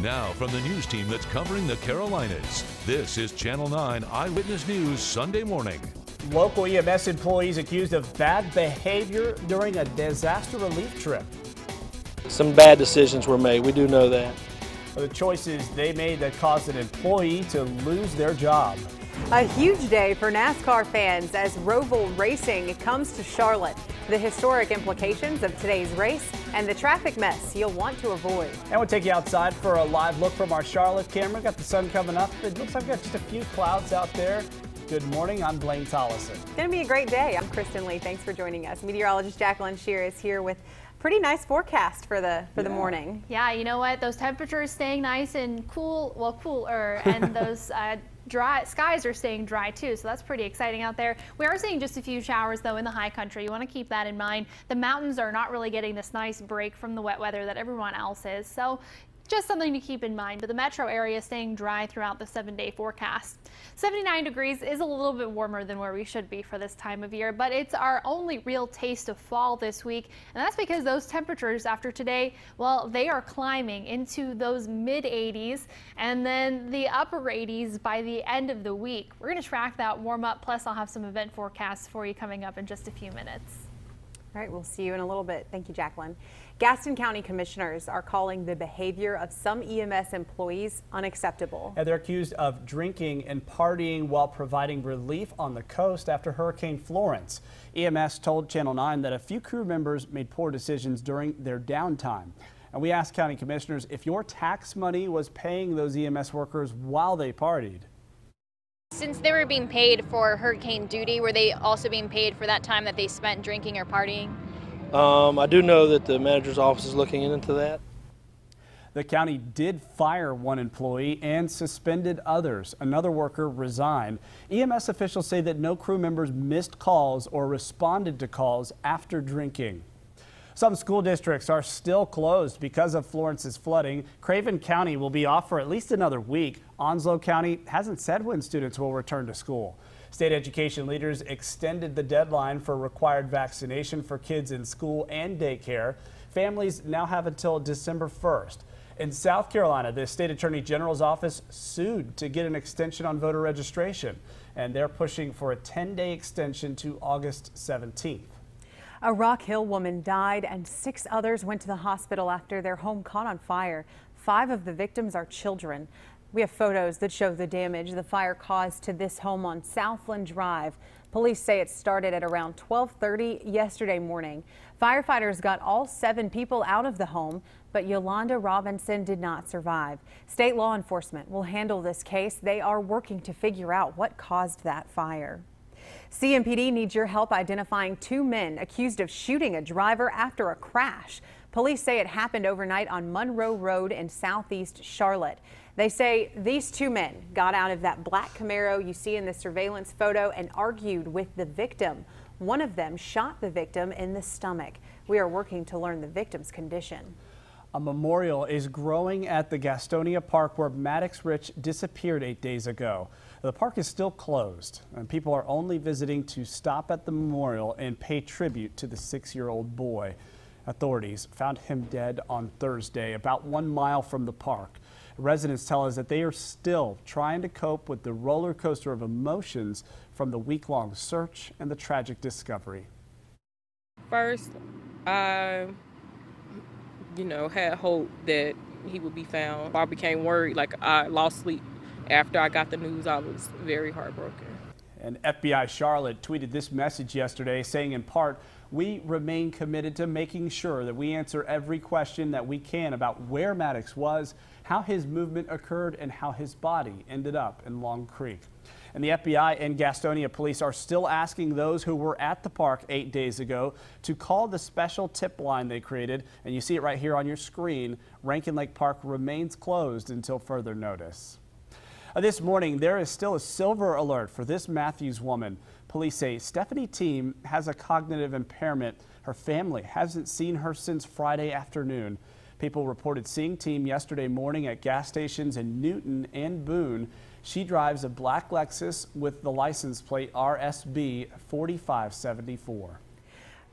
Now, from the news team that's covering the Carolinas, this is Channel 9 Eyewitness News Sunday morning. Local EMS employees accused of bad behavior during a disaster relief trip. Some bad decisions were made. We do know that. The choices they made that caused an employee to lose their job. A huge day for NASCAR fans as Roval Racing comes to Charlotte. The historic implications of today's race and the traffic mess you'll want to avoid. And we'll take you outside for a live look from our Charlotte camera. Got the sun coming up. It looks like we've got just a few clouds out there. Good morning, I'm Blaine Tollison. It's going to be a great day. I'm Kristen Lee. Thanks for joining us. Meteorologist Jacqueline Shear is here with pretty nice forecast for the morning. Yeah, you know what? Those temperatures staying nice and cool, well, cooler, and those dry skies are staying dry too, so that's pretty exciting out there. We are seeing just a few showers though in the high country. You want to keep that in mind. The mountains are not really getting this nice break from the wet weather that everyone else is, so just something to keep in mind. But the metro area staying dry throughout the 7-day forecast. 79 degrees is a little bit warmer than where we should be for this time of year, but it's our only real taste of fall this week. And that's because those temperatures after today, well, they are climbing into those mid 80s and then the upper 80s by the end of the week. We're going to track that warm up. Plus I'll have some event forecasts for you coming up in just a few minutes. All right, we'll see you in a little bit. Thank you, Jacqueline. Gaston County commissioners are calling the behavior of some EMS employees unacceptable. And they're accused of drinking and partying while providing relief on the coast after Hurricane Florence. EMS told Channel 9 that a few crew members made poor decisions during their downtime. And we asked county commissioners if your tax money was paying those EMS workers while they partied. Since they were being paid for hurricane duty, were they also being paid for that time that they spent drinking or partying? I do know that the manager's office is looking into that. The county did fire one employee and suspended others. Another worker resigned. EMS officials say that no crew members missed calls or responded to calls after drinking. Some school districts are still closed because of Florence's flooding. Craven County will be off for at least another week. Onslow County hasn't said when students will return to school. State education leaders extended the deadline for required vaccination for kids in school and daycare. Families now have until December 1st. In South Carolina, the state attorney general's office sued to get an extension on voter registration, and they're pushing for a 10-day extension to August 17th. A Rock Hill woman died and 6 others went to the hospital after their home caught on fire. 5 of the victims are children. We have photos that show the damage the fire caused to this home on Southland Drive. Police say it started at around 12:30 yesterday morning. Firefighters got all 7 people out of the home, but Yolanda Robinson did not survive. State law enforcement will handle this case. They are working to figure out what caused that fire. CMPD needs your help identifying 2 men accused of shooting a driver after a crash. Police say it happened overnight on Monroe Road in southeast Charlotte. They say these 2 men got out of that black Camaro you see in the surveillance photo and argued with the victim. One of them shot the victim in the stomach. We are working to learn the victim's condition. A memorial is growing at the Gastonia Park where Maddox Rich disappeared 8 days ago. The park is still closed, and people are only visiting to stop at the memorial and pay tribute to the 6-year-old boy. Authorities found him dead on Thursday, about 1 mile from the park. Residents tell us that they are still trying to cope with the roller coaster of emotions from the week-long search and the tragic discovery. First, I had hope that he would be found. I became worried, like I lost sleep. After I got the news, I was very heartbroken. And FBI Charlotte tweeted this message yesterday saying in part, "We remain committed to making sure that we answer every question that we can about where Maddox was, how his movement occurred, and how his body ended up in Long Creek." And the FBI and Gastonia police are still asking those who were at the park 8 days ago to call the special tip line they created. And you see it right here on your screen. Rankin Lake Park remains closed until further notice. This morning, there is still a silver alert for this Matthews woman. Police say Stephanie Team has a cognitive impairment. Her family hasn't seen her since Friday afternoon. People reported seeing Team yesterday morning at gas stations in Newton and Boone. She drives a black Lexus with the license plate RSB 4574.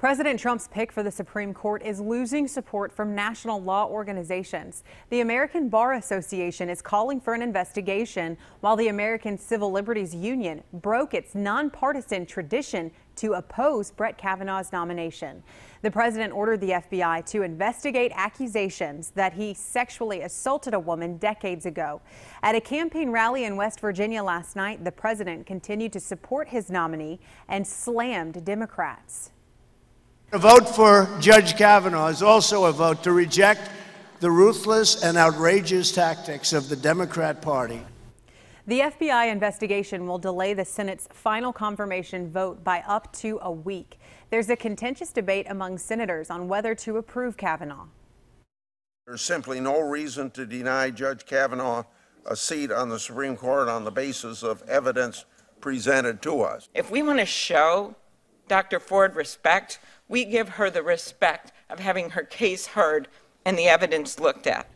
President Trump's pick for the Supreme Court is losing support from national law organizations. The American Bar Association is calling for an investigation, while the American Civil Liberties Union broke its nonpartisan tradition to oppose Brett Kavanaugh's nomination. The president ordered the FBI to investigate accusations that he sexually assaulted a woman decades ago. At a campaign rally in West Virginia last night, the president continued to support his nominee and slammed Democrats. A vote for Judge Kavanaugh is also a vote to reject the ruthless and outrageous tactics of the Democrat Party. The FBI investigation will delay the Senate's final confirmation vote by up to a week. There's a contentious debate among senators on whether to approve Kavanaugh. There's simply no reason to deny Judge Kavanaugh a seat on the Supreme Court on the basis of evidence presented to us. If we want to show Dr. Ford respect, we give her the respect of having her case heard and the evidence looked at.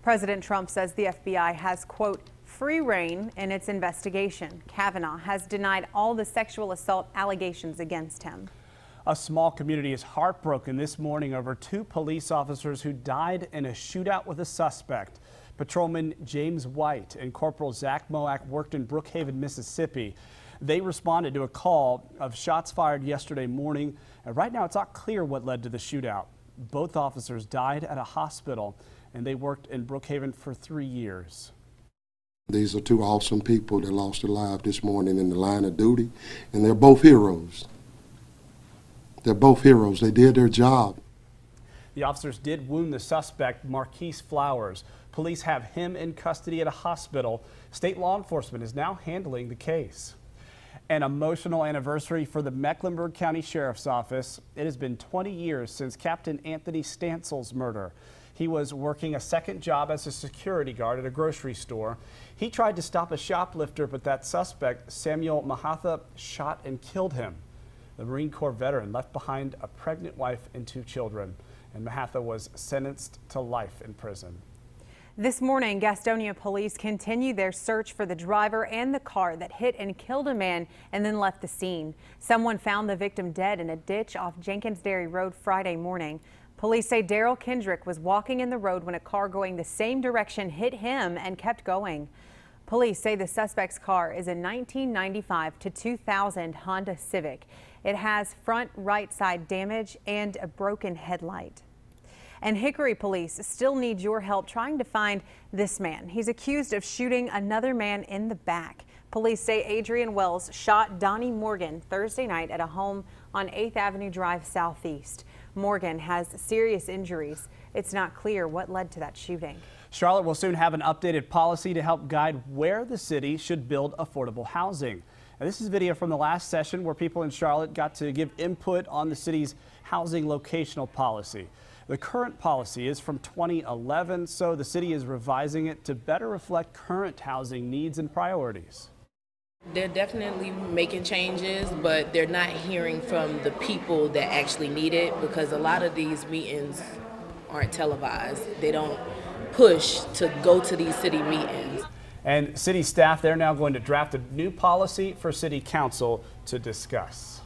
President Trump says the FBI has, quote, free rein in its investigation. Kavanaugh has denied all the sexual assault allegations against him. A small community is heartbroken this morning over 2 police officers who died in a shootout with a suspect. Patrolman James White and Corporal Zach Moak worked in Brookhaven, Mississippi. They responded to a call of shots fired yesterday morning, and right now it's not clear what led to the shootout. Both officers died at a hospital, and they worked in Brookhaven for 3 years. These are 2 awesome people that lost their lives this morning in the line of duty, and they're both heroes. They're both heroes. They did their job. The officers did wound the suspect, Marquise Flowers. Police have him in custody at a hospital. State law enforcement is now handling the case. An emotional anniversary for the Mecklenburg County Sheriff's Office. It has been 20 years since Captain Anthony Stansel's murder. He was working a second job as a security guard at a grocery store. He tried to stop a shoplifter, but that suspect, Samuel Mahatha, shot and killed him. The Marine Corps veteran left behind a pregnant wife and 2 children, and Mahatha was sentenced to life in prison. This morning, Gastonia police continue their search for the driver and the car that hit and killed a man and then left the scene. Someone found the victim dead in a ditch off Jenkins Dairy Road Friday morning. Police say Daryl Kendrick was walking in the road when a car going the same direction hit him and kept going. Police say the suspect's car is a 1995 to 2000 Honda Civic. It has front right side damage and a broken headlight. And Hickory police still need your help trying to find this man. He's accused of shooting another man in the back. Police say Adrian Wells shot Donnie Morgan Thursday night at a home on 8th Avenue Drive Southeast. Morgan has serious injuries. It's not clear what led to that shooting. Charlotte will soon have an updated policy to help guide where the city should build affordable housing. Now, this is video from the last session where people in Charlotte got to give input on the city's housing locational policy. The current policy is from 2011, so the city is revising it to better reflect current housing needs and priorities. They're definitely making changes, but they're not hearing from the people that actually need it, because a lot of these meetings aren't televised. They don't push to go to these city meetings. And city staff, they're now going to draft a new policy for city council to discuss.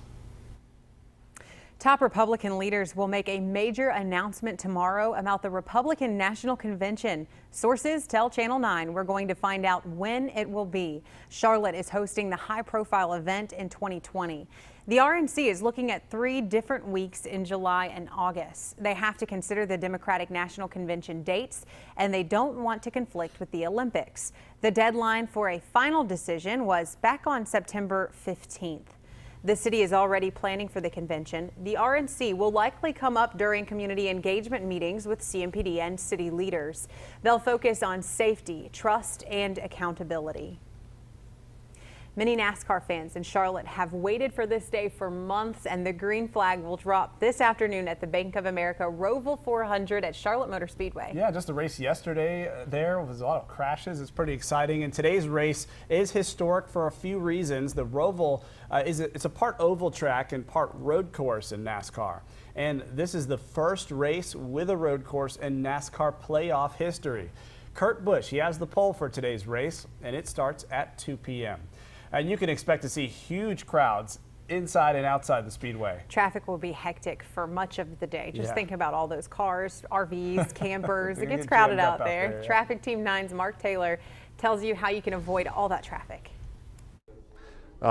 Top Republican leaders will make a major announcement tomorrow about the Republican National Convention. Sources tell Channel 9 we're going to find out when it will be. Charlotte is hosting the high-profile event in 2020. The RNC is looking at 3 different weeks in July and August. They have to consider the Democratic National Convention dates, and they don't want to conflict with the Olympics. The deadline for a final decision was back on September 15th. The city is already planning for the convention. The RNC will likely come up during community engagement meetings with CMPD and city leaders. They'll focus on safety, trust, and accountability. Many NASCAR fans in Charlotte have waited for this day for months, and the green flag will drop this afternoon at the Bank of America Roval 400 at Charlotte Motor Speedway. Yeah, just a race yesterday there was a lot of crashes. It's pretty exciting, and today's race is historic for a few reasons. The Roval it's a part oval track and part road course in NASCAR, and this is the first race with a road course in NASCAR playoff history. Kurt Busch, he has the pole for today's race, and it starts at 2 p.m. And you can expect to see huge crowds inside and outside the Speedway. Traffic will be hectic for much of the day. Just think about all those cars, RVs, campers. It gets crowded out there. Traffic Team 9's Mark Taylor tells you how you can avoid all that traffic.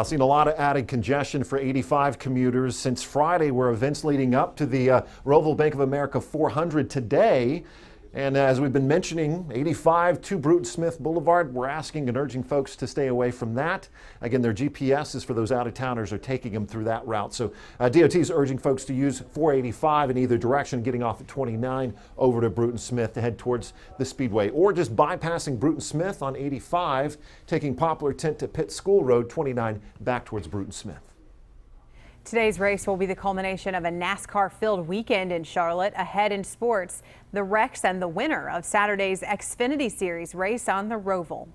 Seen a lot of added congestion for 85 commuters since Friday, where events leading up to the Roval Bank of America 400 today. And as we've been mentioning, 85 to Bruton Smith Boulevard, we're asking and urging folks to stay away from that. Again, their GPS is for those out-of-towners are taking them through that route. So DOT is urging folks to use 485 in either direction, getting off at 29 over to Bruton Smith to head towards the Speedway, or just bypassing Bruton Smith on 85, taking Poplar Tent to Pitt School Road 29 back towards Bruton Smith. Today's race will be the culmination of a NASCAR-filled weekend in Charlotte. Ahead in sports, the Rex and the winner of Saturday's Xfinity Series race on the Roval.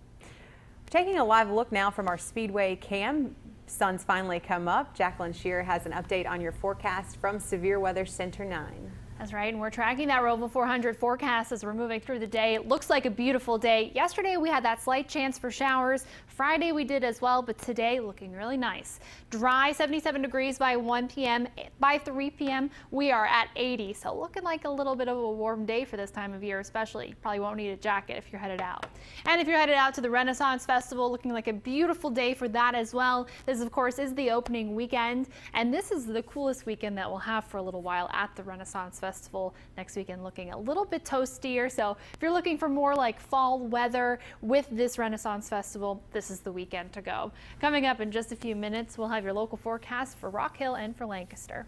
Taking a live look now from our Speedway cam. Sun's finally come up. Jacqueline Shear has an update on your forecast from Severe Weather Center 9. That's right, and we're tracking that Roval 400 forecast as we're moving through the day. It looks like a beautiful day. Yesterday we had that slight chance for showers. Friday we did as well, but today looking really nice. Dry, 77 degrees by 1 p.m. By 3 p.m. we are at 80, so looking like a little bit of a warm day for this time of year especially. You probably won't need a jacket if you're headed out. And if you're headed out to the Renaissance Festival, looking like a beautiful day for that as well. This of course is the opening weekend, and this is the coolest weekend that we'll have for a little while at the Renaissance Festival. Next weekend looking a little bit toastier, so if you're looking for more like fall weather with this Renaissance Festival, this is the weekend to go. Coming up in just a few minutes, we'll have your local forecast for Rock Hill and for Lancaster.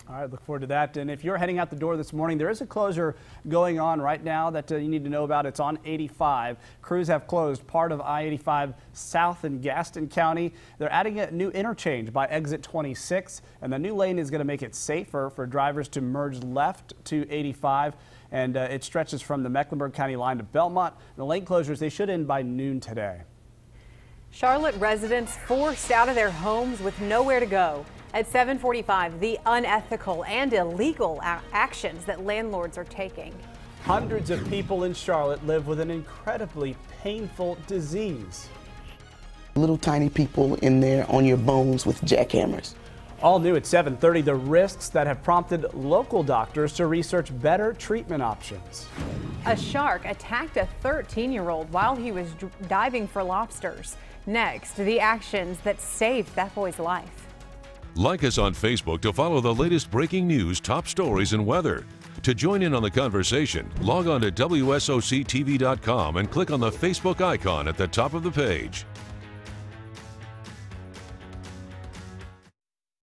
All right, look forward to that. And if you're heading out the door this morning, there is a closure going on right now that you need to know about. It's on 85. Crews have closed part of I-85 south in Gaston County. They're adding a new interchange by exit 26, and the new lane is going to make it safer for drivers to merge left to 85. And it stretches from the Mecklenburg County line to Belmont. The lane closures, they should end by noon today. Charlotte residents forced out of their homes with nowhere to go. At 7:45, the unethical and illegal actions that landlords are taking. Hundreds of people in Charlotte live with an incredibly painful disease. Little tiny people in there on your bones with jackhammers. All new at 7:30, the risks that have prompted local doctors to research better treatment options. A shark attacked a 13-year-old while he was diving for lobsters. Next, the actions that saved that boy's life. Like us on Facebook to follow the latest breaking news, top stories, and weather. To join in on the conversation, log on to WSOCTV.com and click on the Facebook icon at the top of the page.